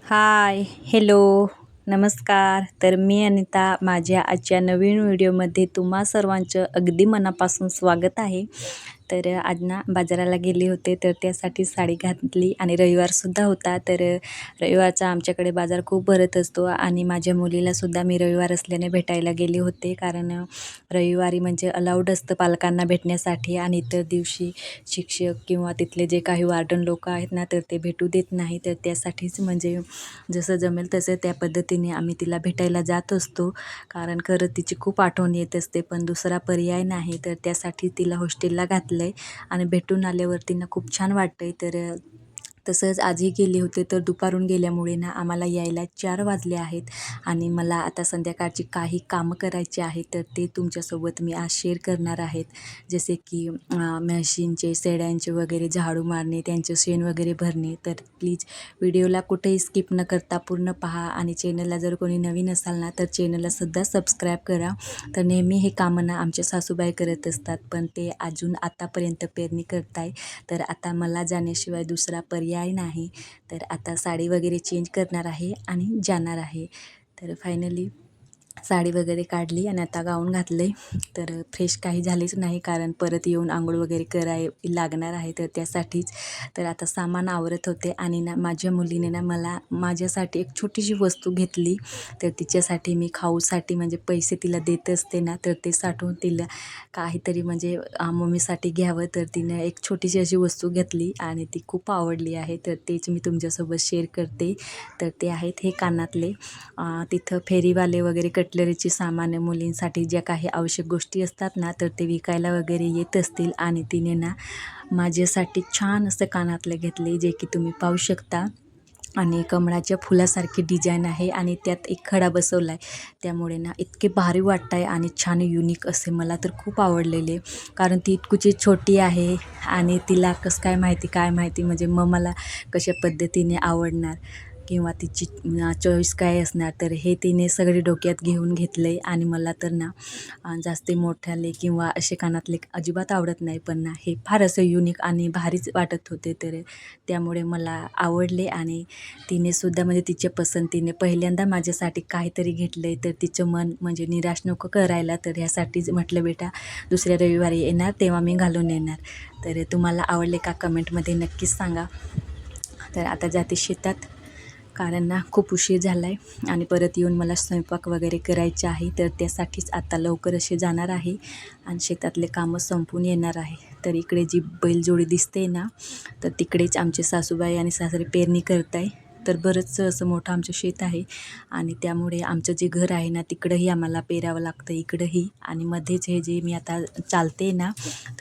हाय, hello, नमस्कार. तर मी अनिता माझ्या आजच्या नवीन व्हिडिओमध्ये तुम्हा सर्वांचं अगदी मनापासून स्वागत आहे. तर आज ना बाजाराला गेले होते, तर त्यासाठी साडी घातली आणि रविवारसुद्धा होता. तर रविवारचा आमच्याकडे बाजार खूप भरत असतो आणि माझ्या मुलीलासुद्धा मी रविवार असल्याने भेटायला गेले होते. कारण रविवारी म्हणजे अलाउड असतं पालकांना भेटण्यासाठी आणि इतर दिवशी शिक्षक किंवा तिथले जे काही वार्डन लोक आहेत ना, तर ते भेटू देत नाही. तर त्यासाठीच म्हणजे जसं जमेल तसं त्या पद्धतीने आम्ही तिला भेटायला जात असतो. कारण खरं तिची खूप आठवण येत असते, पण दुसरा पर्याय नाही. तर त्यासाठी तिला हॉस्टेलला घातलं आहे आणि भेटून आल्यावरती ना खूप छान वाटतं आहे. तर तसंच आजही गेले होते, तर दुपारून गेल्यामुळे ना आम्हाला यायला 4 वाजले आहेत आणि मला आता संध्याकाळची काही कामं करायची आहेत. तर ते तुमच्यासोबत मी आज शेअर करणार आहेत. जसे की म्हशींचे, शेळ्यांचे वगैरे झाडू मारणे, त्यांचं शेण वगैरे भरणे. तर प्लीज व्हिडिओला कुठेही स्किप न करता पूर्ण पहा आणि चॅनलला जर कोणी नवीन असाल ना, तर चॅनललासुद्धा सबस्क्राईब करा. तर नेहमी हे कामं ना आमच्या सासूबाई करत असतात, पण ते अजून आतापर्यंत पेरणी करताय. तर आता मला जाण्याशिवाय दुसरा पर्याय नाही. तर आता साडी वगैरे चेंज करणार आहे आणि जाणार आहे. तर फायनली साडी वगैरे काढली आणि आता गाऊन घातलं आहे. तर फ्रेश काही झालीच नाही, कारण परत येऊन आंघोळ वगैरे लागणार आहे. तर त्यासाठीच तर आता सामान आवरत होते आणि ना माझ्या मुलीने ना मला माझ्यासाठी एक छोटीशी वस्तू घेतली. तर तिच्यासाठी मी खाऊसाठी म्हणजे पैसे तिला देत असते ना, तर ते साठवून तिला काहीतरी म्हणजे मम्मीसाठी घ्यावं. तर तिनं एक छोटीशी अशी वस्तू घेतली आणि ती खूप आवडली आहे. तर तेच मी तुमच्यासोबत शेअर करते. तर ते आहेत हे कानातले. तिथं फेरीवाले वगैरे कटलरीची सामान मुलींसाठी ज्या काही आवश्यक गोष्टी असतात ना, तर ते विकायला वगैरे येत असतील आणि तिने ना माझ्यासाठी छान असं कानातले घेतले, जे की तुम्ही पाहू शकता. आणि कमळाच्या फुलासारखी डिझाईन आहे आणि त्यात एक खडा बसवला आहे. त्यामुळे ना इतके भारी वाटत आहे आणि छान युनिक असे मला तर खूप आवडलेले. कारण ती इतकुची छोटी आहे आणि तिला कसं काय माहिती म्हणजे मग मला कशा पद्धतीने आवडणार किंवा तिची चॉईस काय असणार. तर हे तिने सगळे डोक्यात घेऊन घेतलं आहे आणि मला तर ना जास्त मोठ्याले किंवा असे कानातले अजिबात आवडत नाही, पण ना हे फार असं युनिक आणि भारीच वाटत होते. तर त्यामुळे मला आवडले आणि तिने सुद्धा म्हणजे तिच्या पसंतीने पहिल्यांदा माझ्यासाठी काहीतरी घेतलं आहे. तर तिचं मन म्हणजे निराश नको करायला. तर ह्यासाठीच म्हटलं बेटा दुसऱ्या रविवारी येणार तेव्हा मी घालून येणार. तर तुम्हाला आवडले का कमेंटमध्ये नक्कीच सांगा. तर आता जाते शेतात, कारण ना खूप उशीर झाला आहे आणि परत येऊन मला स्वयंपाक वगैरे करायचे आहे. तर त्यासाठीच आता लवकर असे जाणार आहे आणि शेतातले कामं संपून येणार आहे. तर इकडे जी बैलजोडी दिसते ना, तर तिकडेच आमचे सासूबाई आणि सासरे पेरणी करत आहे. तर बरंचसं असं मोठं आमचं शेत आहे आणि त्यामुळे आमचं जे घर आहे ना, तिकडंही आम्हाला पेरावं लागतं, इकडंही. आणि मध्येच हे जे मी आता चालते ना,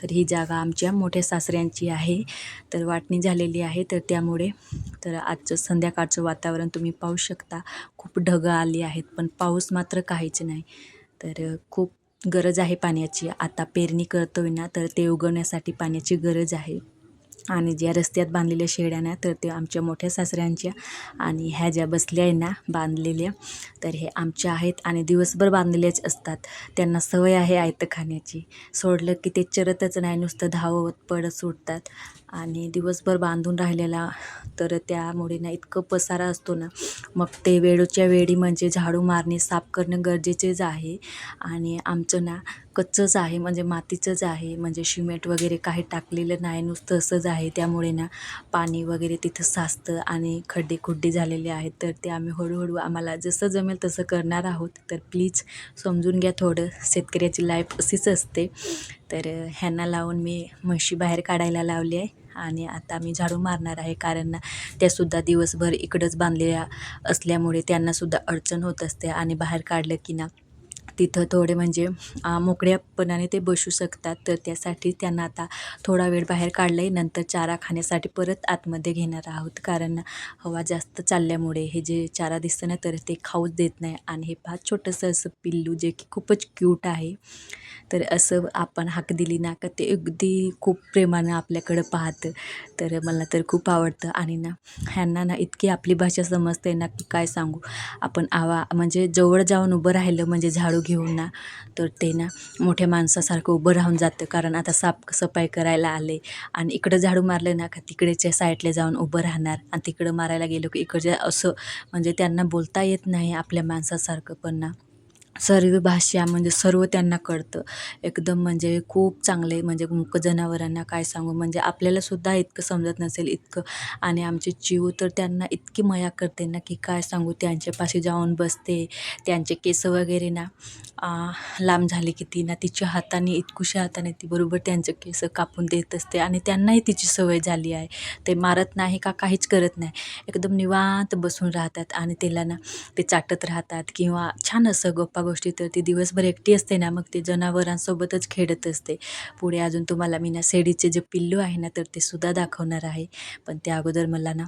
तर ही जागा आमच्या मोठ्या सासऱ्यांची आहे. तर वाटणी झालेली आहे. तर त्यामुळे तर आजचं संध्याकाळचं वातावरण तुम्ही पाहू शकता. खूप ढगं आली आहेत, पण पाऊस मात्र काहीच नाही. तर खूप गरज आहे पाण्याची. आता पेरणी करतोय ना, तर ते उगवण्यासाठी पाण्याची गरज आहे. आणि ज्या रस्त्यात बांधलेल्या शेळ्या ना, तर ते आमच्या मोठ्या सासऱ्यांच्या आणि ह्या ज्या बसल्या आहे ना बांधलेल्या, तर हे आमच्या आहेत आणि दिवसभर बांधलेल्याच असतात. त्यांना सवय आहे आयतं खाण्याची. सोडलं की ते चरतच नाही, नुसतं धावत पळत सुटतात आणि दिवसभर बांधून राहिलेला. तर त्यामुळे ना इतकं पसारा असतो ना, मग ते वेळच्या वेळी म्हणजे झाडू मारणे, साफ करणं गरजेचेच आहे. आणि आमचं ना कच्चंच आहे, म्हणजे मातीचंच आहे, म्हणजे सिमेंट वगैरे काही टाकलेलं नाही, नुसतं असंच आहे. त्यामुळे ना पाणी वगैरे तिथं साचतं आणि खड्डे झालेले आहेत. तर ते आम्ही हळूहळू आम्हाला जसं जमेल तसं करणार आहोत. तर प्लीज समजून घ्या थोडं, शेतकऱ्याची लाईफ अशीच असते. तर ह्यांना लावून मी म्हशी बाहेर काढायला लावली आहे आणि आता मी झाडू मारणार आहे. कारण ना त्यासुद्धा दिवसभर इकडंच बांधलेल्या असल्यामुळे त्यांनासुद्धा अडचण होत असते आणि बाहेर काढलं की ना तिथं थोडे म्हणजे मोकळ्यापणाने ते बसू शकतात. तर त्यासाठी त्यांना आता थोडा वेळ बाहेर काढलं आहे, नंतर चारा खाण्यासाठी परत आतमध्ये घेणार आहोत. कारण हवा जास्त चालल्यामुळे हे जे चारा दिसतं ना, तर ते खाऊच देत नाही. आणि हे फार छोटंसं असं पिल्लू जे की खूपच क्यूट आहे. तर असं आपण हाक दिली ना का ते अगदी खूप प्रेमानं आपल्याकडं पाहतं. तर मला तर खूप आवडतं. आणि ना ह्यांना ना इतकी आपली भाषा समजते ना की काय सांगू. आपण म्हणजे जवळ जाऊन उभं राहिलं म्हणजे झाडू घेऊन ना तर ते ना मोठ्या माणसासारखं उभं राहून जातं, कारण आता साफसफाई करायला आले आणि इकडं झाडू मारलं ना का तिकडेच्या साईडला जाऊन उभं राहणार आणि तिकडं मारायला गेलो की इकडच्या असं, म्हणजे त्यांना बोलता येत नाही आपल्या माणसासारखं, पण ना सर्व भाषा म्हणजे सर्व त्यांना कळतं एकदम, म्हणजे खूप चांगले, म्हणजे मूक जनावरांना काय सांगू, म्हणजे आपल्याला सुद्धा इतकं समजत नसेल इतकं. आणि आमची चिऊ तर त्यांना इतकी माया करते ना की काय सांगू, त्यांच्यापाशी जाऊन बसते, त्यांचे केस वगैरे ना लांब झाले की ती ना तिच्या हाताने, इतकुशा हाताने ती बरोबर त्यांचे केस कापून देत असते आणि त्यांनाही तिची सवय झाली आहे. ते मारत नाही का काहीच करत नाही, एकदम निवांत बसून राहतात आणि तिला ना ते चाटत राहतात किंवा छान असं गप्पा गोष्टी. तर ती दिवसभर एकटी असते ना, मग ते जनावरांसोबतच खेळत असते. पुढे अजून तुम्हाला मी ना शेळीचे जे पिल्लू आहे ना तर ते सुद्धा दाखवणार आहे, पण त्या अगोदर मला ना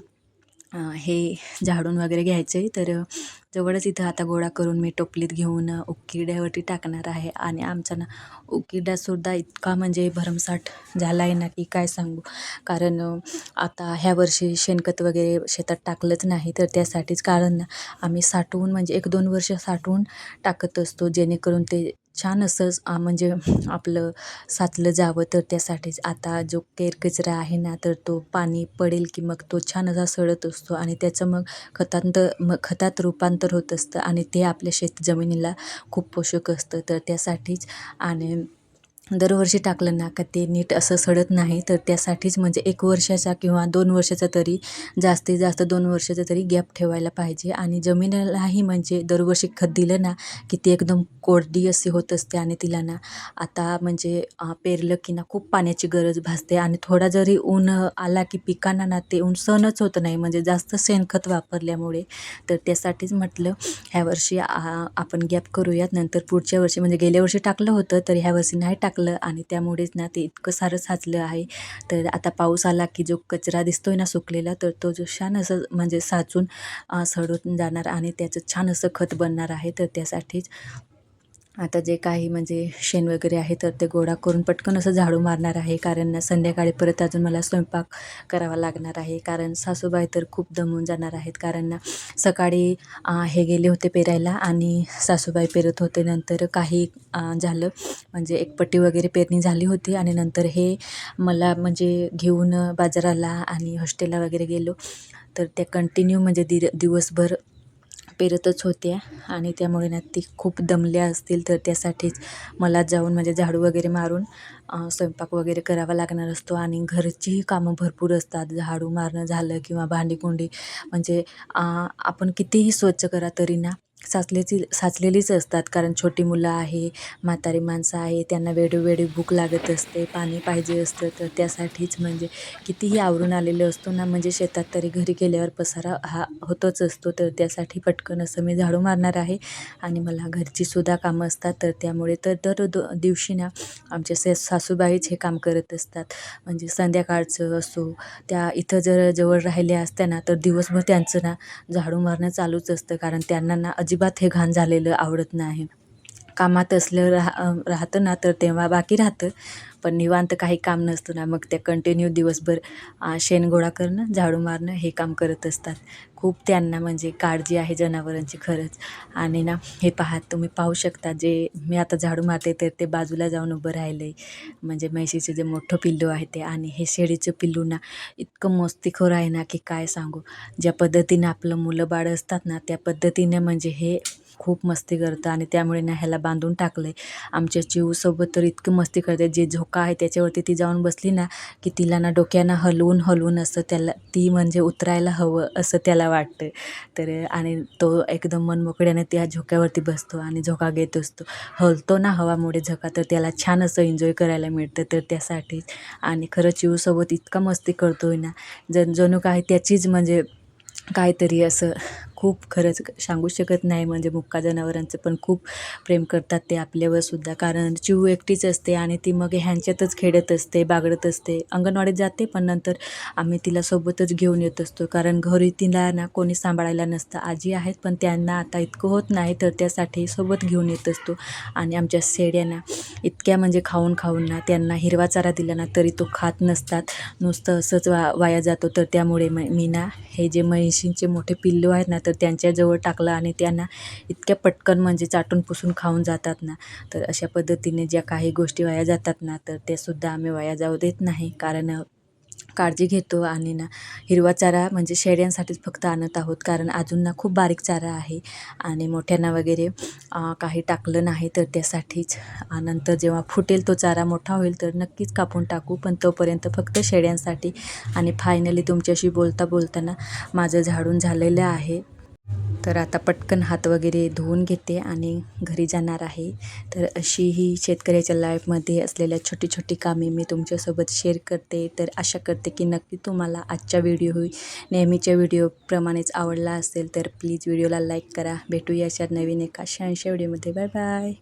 हे झाडून वगैरे घ्यायचं आहे. तर जवळच इथं आता गोळा करून मी टोपलीत घेऊन उकिरड्यावरती टाकणार आहे. आणि आमचा ना उकिरडासुद्धा इतका म्हणजे भरमसाठ झाला आहे ना की काय सांगू, कारण आता ह्या वर्षी शेणखत वगैरे शेतात टाकलंच नाही, तर त्यासाठीच, कारण ना आम्ही साठवून म्हणजे 1-2 वर्ष साठवून टाकत असतो, जेणेकरून ते छान असंच म्हणजे आपलं साचलं जावं. तर त्यासाठीच आता जो केरकचरा आहे ना तर तो पाणी पडेल की मग तो छान असा सडत असतो आणि त्याचं मग खतात रूपांतर होत असतं आणि ते आपल्या शेत जमिनीला खूप पोषक असतं. तर त्यासाठीच, आणि दरवर्षी टाकलं ना का ते नीट असं सडत नाही, तर त्यासाठीच म्हणजे 1 वर्षाचा किंवा 2 वर्षाचा तरी, जास्तीत जास्त 2 वर्षाचा तरी गॅप ठेवायला पाहिजे. आणि जमिनीलाही म्हणजे दरवर्षी खत दिलं ना की ती एकदम कोरडी अशी होत असते आणि तिला ना आता म्हणजे पेरलं की ना खूप पाण्याची गरज भासते आणि थोडा जरी ऊन आला की पिकांना ना ते ऊन सहनच होत नाही, म्हणजे जास्त शेणखत वापरल्यामुळे. तर त्यासाठीच म्हटलं ह्या वर्षी आपण गॅप करूयात, नंतर पुढच्या वर्षी, म्हणजे गेल्या वर्षी टाकलं होतं तर ह्या वर्षी नाही टाकलं आणि त्यामुळेच ना ते इतकं सारं साचलं आहे. तर आता पाऊस आला की जो कचरा दिसतोय ना सुकलेला, तर तो जो छान असं म्हणजे साचून सडून जाणार आणि त्याचं छान असं खत बनणार आहे. तर त्यासाठीच आता जे काही म्हणजे शेण वगैरे आहे तर ते गोळा करून पटकन असं झाडू मारणार आहे, कारण ना संध्याकाळी परत अजून मला स्वयंपाक करावा लागणार आहे, कारण सासूबाई तर खूप दमून जाणार आहेत. कारण ना सकाळी हे गेले होते पेरायला आणि सासूबाई पेरत होते, नंतर काही झालं म्हणजे एक पट्टी वगैरे पेरणी झाली होती आणि नंतर हे मला म्हणजे घेऊन बाजाराला आणि हॉस्टेलला वगैरे गेलो, तर त्या कंटिन्यू म्हणजे दिवसभर पेरतच होत्या आणि त्यामुळे ना ती खूप दमल्या असतील, तर त्यासाठीच मला जाऊन म्हणजे झाडू वगैरे मारून स्वयंपाक वगैरे करावा लागणार असतो. आणि घरचीही कामं भरपूर असतात, झाडू मारणं झालं किंवा भांडीकुंडी, म्हणजे आपण कितीही स्वच्छ करा तरी ना साचलेलीच असतात, कारण छोटी मुलं आहे, म्हातारी माणसं आहे, त्यांना वेळोवेळी भूक लागत असते, पाणी पाहिजे असतं. तर त्यासाठीच म्हणजे कितीही आवरून आलेलो असतो ना, म्हणजे शेतात तरी घरी गेल्यावर पसारा हा होतच असतो. तर त्यासाठी पटकन असं मी झाडू मारणार आहे आणि मला घरची सुद्धा कामं असतात, तर त्यामुळे तर दिवशी ना आमच्या सासूबाईच हे काम करत असतात. म्हणजे संध्याकाळचं असो, त्या इथं जर जवळ राहिल्या असत्या ना तर दिवसभर त्यांचं ना झाडू मारणं चालूच असतं, कारण त्यांना ना अजिबात हे घाण झालेलं आवडत नाही. कामात असलं राहतं ना तर तेव्हा बाकी राहतं, पण निवांत काही काम नसतं ना मग त्या कंटिन्यू दिवसभर शेण गोळा करणं, झाडू मारणं हे काम करत असतात. खूप त्यांना म्हणजे काळजी आहे जनावरांची खरंच. आणि ना हे तुम्ही पाहू शकता, जे मी आता झाडू मारते तर ते बाजूला जाऊन उभं राहिलं आहे, म्हणजे म्हैशीचे जे मोठं पिल्लू आहे ते. आणि हे शेळीचं पिल्लू ना इतकं मस्तीखोर आहे ना की काय सांगू. ज्या पद्धतीनं आपलं मुलं बाळ असतात ना त्या पद्धतीने म्हणजे हे खूप मस्ती करतं आणि त्यामुळे ना ह्याला बांधून टाकलं आहे. आमच्या चिऊसोबत तर इतकं मस्ती करते, जे झोका आहे त्याच्यावरती ती जाऊन बसली ना की तिला ना डोक्यानं हलवून असं त्याला ती म्हणजे उतरायला हवं असं त्याला वाटतं. तर आणि तो एकदम मनमोकळ्याने त्या झोक्यावरती बसतो आणि झोका घेत असतो, हलतो ना हवामुळे झोका, तर त्याला छान असं एन्जॉय करायला मिळतं. तर त्यासाठीच. आणि खरं चिऊसोबत इतका मस्ती करतोय ना, जणू काय त्याचीच म्हणजे काहीतरी असं. खूप खरंच सांगू शकत नाही, म्हणजे मुक्का जनावरांचं पण खूप प्रेम करतात ते आपल्यावर सुद्धा, कारण चिऊ एकटीच असते आणि ती मग ह्यांच्यातच खेळत असते, बागडत असते. अंगणवाडीत जाते पण नंतर आम्ही तिला सोबतच घेऊन येत असतो, कारण घरी तिला ना कोणी सांभाळायला नसतं. आजी आहेत पण त्यांना आता इतकं होत नाही, तर त्यासाठी सोबत घेऊन येत असतो. आणि आमच्या शेळ्यांना इतक्या म्हणजे खाऊन ना त्यांना हिरवा चारा दिला ना तरी तो खात नसतात, नुसतं असंच वाया जातो. तर त्यामुळे मी ना हे जे म्हैशींचे मोठे पिल्लू आहेत ना तर त्यांच्याजवळ टाकलं आणि त्यांना इतक्या पटकन म्हणजे चाटून पुसून खाऊन जातात ना. तर अशा पद्धतीने ज्या काही गोष्टी वाया जातात ना, तर ते सुद्धा आम्ही वाया जाऊ देत नाही. कारण काळजी घेतो आणि ना हिरवा चारा म्हणजे शेळ्यांसाठीच फक्त आणत आहोत, कारण अजून ना खूप बारीक चारा आहे आणि मोठ्यांना वगैरे काही टाकलं नाही तर त्यासाठीच. नंतर जेव्हा फुटेल तो चारा मोठा होईल तर नक्कीच कापून टाकू, पण तोपर्यंत फक्त शेळ्यांसाठी. आणि फायनली तुमच्याशी बोलता बोलताना माझं झाडून झालेलं आहे. तर आता पटकन हात वगैरे धुवून घेते आणि घरी जाणार आहे. तर अशी ही शेतकऱ्याच्या लाईफमध्ये असलेल्या छोटी छोटी कामे मी तुमच्यासोबत शेअर करते. तर आशा करते की नक्की तुम्हाला आजच्या व्हिडिओ नेहमीच्या व्हिडिओप्रमाणेच आवडला असेल. तर प्लीज व्हिडिओला लाईक करा. भेटूया अशा नवीन एका छानशा व्हिडिओमध्ये. Bye bye.